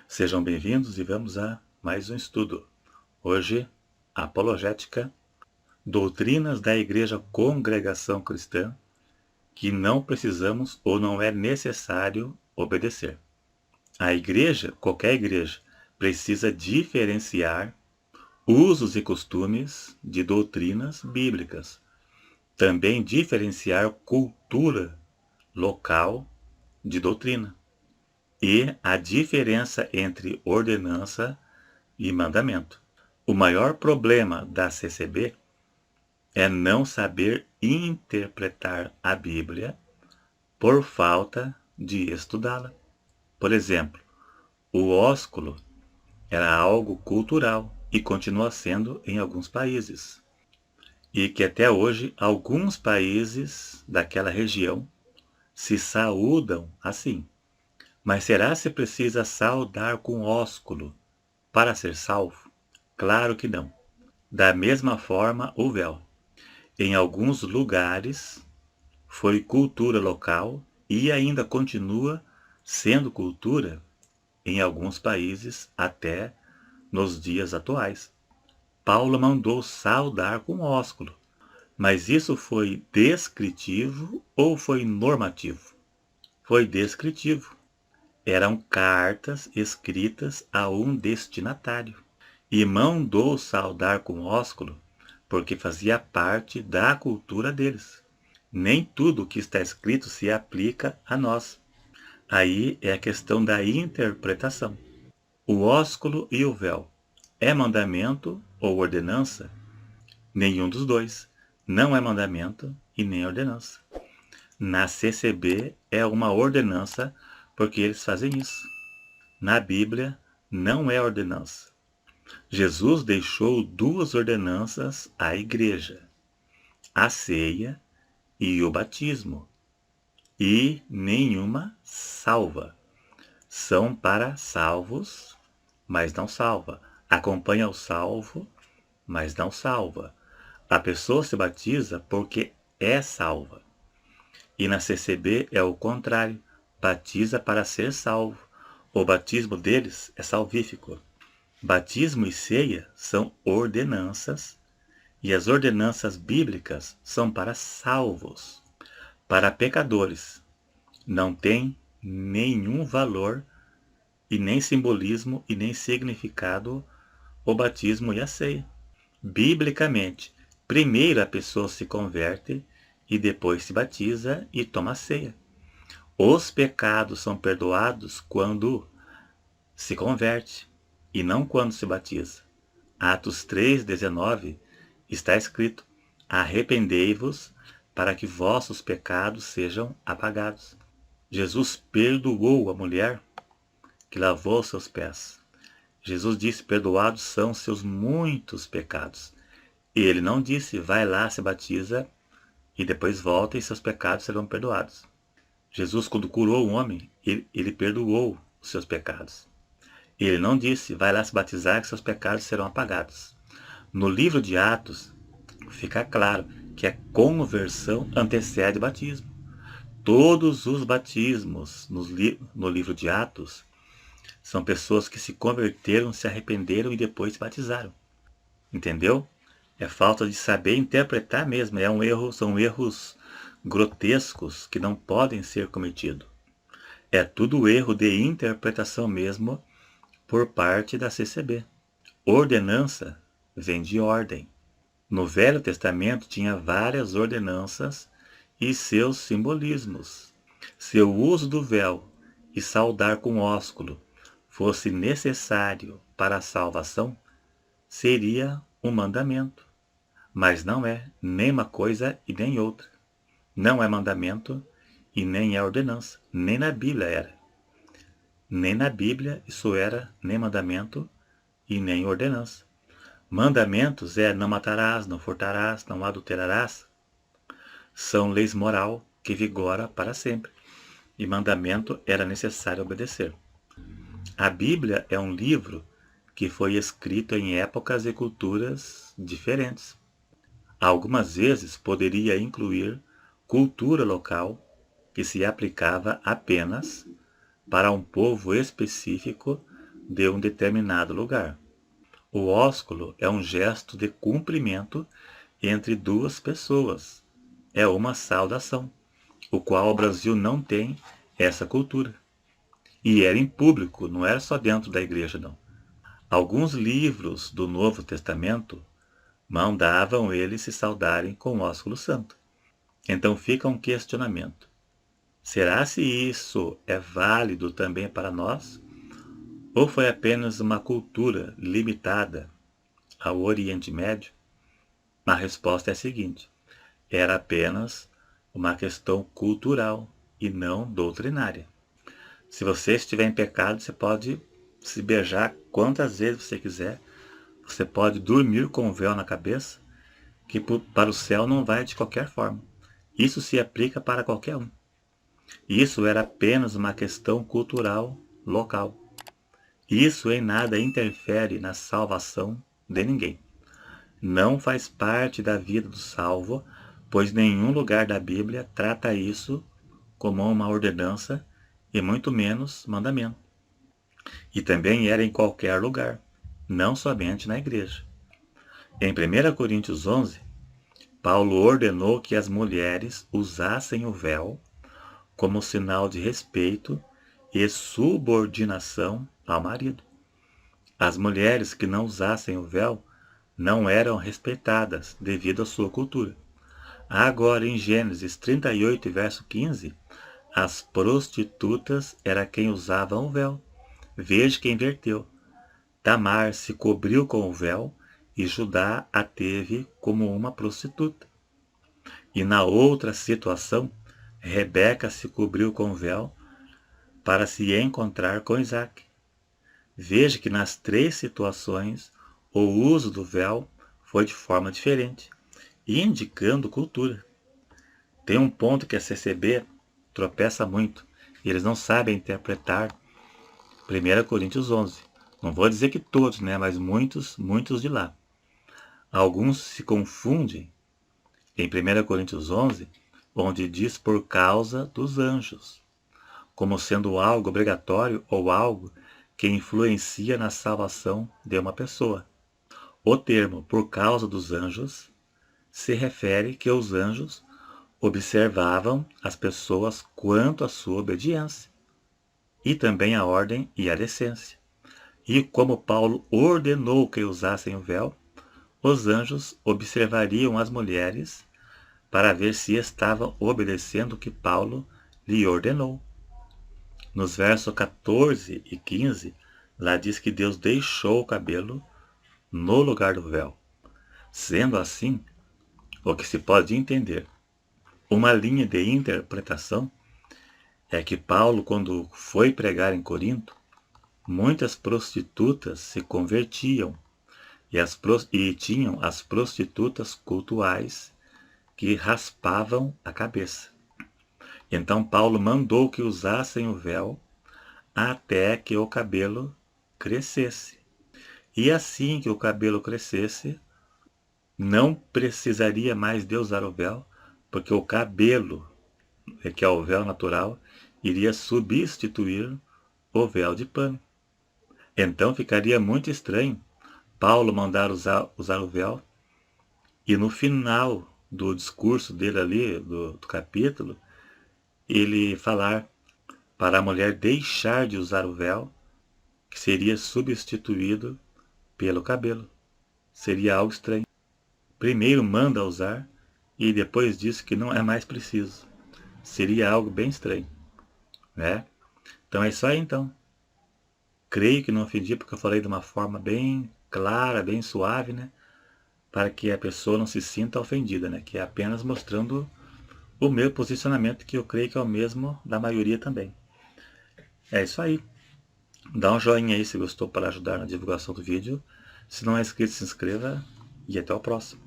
Sejam bem-vindos e vamos a mais um estudo. Hoje, Apologética, doutrinas da Igreja Congregação Cristã que não precisamos ou não é necessário obedecer. A igreja, qualquer igreja, precisa diferenciar usos e costumes de doutrinas bíblicas. Também diferenciar cultura local de doutrina. E a diferença entre ordenança e mandamento. O maior problema da CCB é não saber interpretar a Bíblia por falta de estudá-la. Por exemplo, o ósculo era algo cultural e continua sendo em alguns países. E que até hoje alguns países daquela região se saúdam assim. Mas será se precisa saudar com ósculo para ser salvo? Claro que não. Da mesma forma, o véu. Em alguns lugares foi cultura local e ainda continua sendo cultura em alguns países até nos dias atuais. Paulo mandou saudar com ósculo, mas isso foi descritivo ou foi normativo? Foi descritivo. Eram cartas escritas a um destinatário. E mandou saudar com ósculo, porque fazia parte da cultura deles. Nem tudo o que está escrito se aplica a nós. Aí é a questão da interpretação. O ósculo e o véu é mandamento ou ordenança? Nenhum dos dois. Não é mandamento e nem ordenança. Na CCB é uma ordenança porque eles fazem isso. Na Bíblia não é ordenança. Jesus deixou duas ordenanças à igreja, a ceia e o batismo, e nenhuma salva. São para salvos, mas não salva. Acompanha o salvo, mas não salva. A pessoa se batiza porque é salva. E na CCB é o contrário, batiza para ser salvo. O batismo deles é salvífico. Batismo e ceia são ordenanças, e as ordenanças bíblicas são para salvos. Para pecadores, não tem nenhum valor, e nem simbolismo, e nem significado o batismo e a ceia. Biblicamente, primeiro a pessoa se converte, e depois se batiza e toma a ceia. Os pecados são perdoados quando se converte, e não quando se batiza. Atos 3,19 está escrito: arrependei-vos para que vossos pecados sejam apagados. Jesus perdoou a mulher que lavou seus pés. Jesus disse: perdoados são seus muitos pecados. E ele não disse: vai lá, se batiza e depois volta e seus pecados serão perdoados. Jesus, quando curou um homem, ele perdoou os seus pecados. Ele não disse: vai lá se batizar que seus pecados serão apagados. No livro de Atos, fica claro que a conversão antecede o batismo. Todos os batismos no livro de Atos são pessoas que se converteram, se arrependeram e depois se batizaram. Entendeu? É falta de saber interpretar mesmo. É um erro, são erros grotescos que não podem ser cometidos. É tudo erro de interpretação mesmo por parte da CCB. Ordenança vem de ordem. No Velho Testamento tinha várias ordenanças e seus simbolismos. Se o uso do véu e saudar com ósculo fosse necessário para a salvação, seria um mandamento. Mas não é nem uma coisa e nem outra. Não é mandamento e nem é ordenança. Nem na Bíblia era. Nem na Bíblia isso era nem mandamento e nem ordenança. Mandamentos é não matarás, não furtarás, não adulterarás. São leis moral que vigora para sempre. E mandamento era necessário obedecer. A Bíblia é um livro que foi escrito em épocas e culturas diferentes. Algumas vezes poderia incluir cultura local que se aplicava apenas para um povo específico, de um determinado lugar. O ósculo é um gesto de cumprimento entre duas pessoas. É uma saudação, o qual o Brasil não tem essa cultura. E era em público, não era só dentro da igreja, não. Alguns livros do Novo Testamento mandavam eles se saudarem com o ósculo santo. Então fica um questionamento. Será se isso é válido também para nós? Ou foi apenas uma cultura limitada ao Oriente Médio? A resposta é a seguinte: era apenas uma questão cultural e não doutrinária. Se você estiver em pecado, você pode se beijar quantas vezes você quiser, você pode dormir com o véu na cabeça, que para o céu não vai de qualquer forma. Isso se aplica para qualquer um. Isso era apenas uma questão cultural local. Isso em nada interfere na salvação de ninguém. Não faz parte da vida do salvo, pois nenhum lugar da Bíblia trata isso como uma ordenança e muito menos mandamento. E também era em qualquer lugar, não somente na igreja. Em 1 Coríntios 11, Paulo ordenou que as mulheres usassem o véu como sinal de respeito e subordinação ao marido. As mulheres que não usassem o véu não eram respeitadas devido à sua cultura. Agora, em Gênesis 38, verso 15, as prostitutas era quem usava o véu. Veja que inverteu. Tamar se cobriu com o véu e Judá a teve como uma prostituta. E na outra situação, Rebeca se cobriu com o véu para se encontrar com Isaac. Veja que nas três situações o uso do véu foi de forma diferente, indicando cultura. Tem um ponto que a CCB tropeça muito, e eles não sabem interpretar 1 Coríntios 11. Não vou dizer que todos, mas muitos de lá. Alguns se confundem em 1 Coríntios 11, onde diz por causa dos anjos, como sendo algo obrigatório ou algo que influencia na salvação de uma pessoa. O termo por causa dos anjos se refere que os anjos observavam as pessoas quanto à sua obediência, e também a ordem e a decência. E como Paulo ordenou que usassem o véu, os anjos observariam as mulheres para ver se estavam obedecendo o que Paulo lhe ordenou. Nos versos 14 e 15, lá diz que Deus deixou o cabelo no lugar do véu. Sendo assim, o que se pode entender, uma linha de interpretação é que Paulo, quando foi pregar em Corinto, muitas prostitutas se convertiam e tinham as prostitutas cultuais que raspavam a cabeça. Então Paulo mandou que usassem o véu até que o cabelo crescesse. E assim que o cabelo crescesse, não precisaria mais de usar o véu, porque o cabelo, que é o véu natural, iria substituir o véu de pano. Então ficaria muito estranho Paulo mandar usar o véu e no final do discurso dele ali, do capítulo, ele falar para a mulher deixar de usar o véu, que seria substituído pelo cabelo. Seria algo estranho. Primeiro manda usar e depois diz que não é mais preciso. Seria algo bem estranho, né? Então é isso aí então. Creio que não ofendi porque eu falei de uma forma bem clara, bem suave, para que a pessoa não se sinta ofendida, que é apenas mostrando o meu posicionamento, que eu creio que é o mesmo da maioria também. É isso aí. Dá um joinha aí se gostou para ajudar na divulgação do vídeo. Se não é inscrito, se inscreva e até o próximo.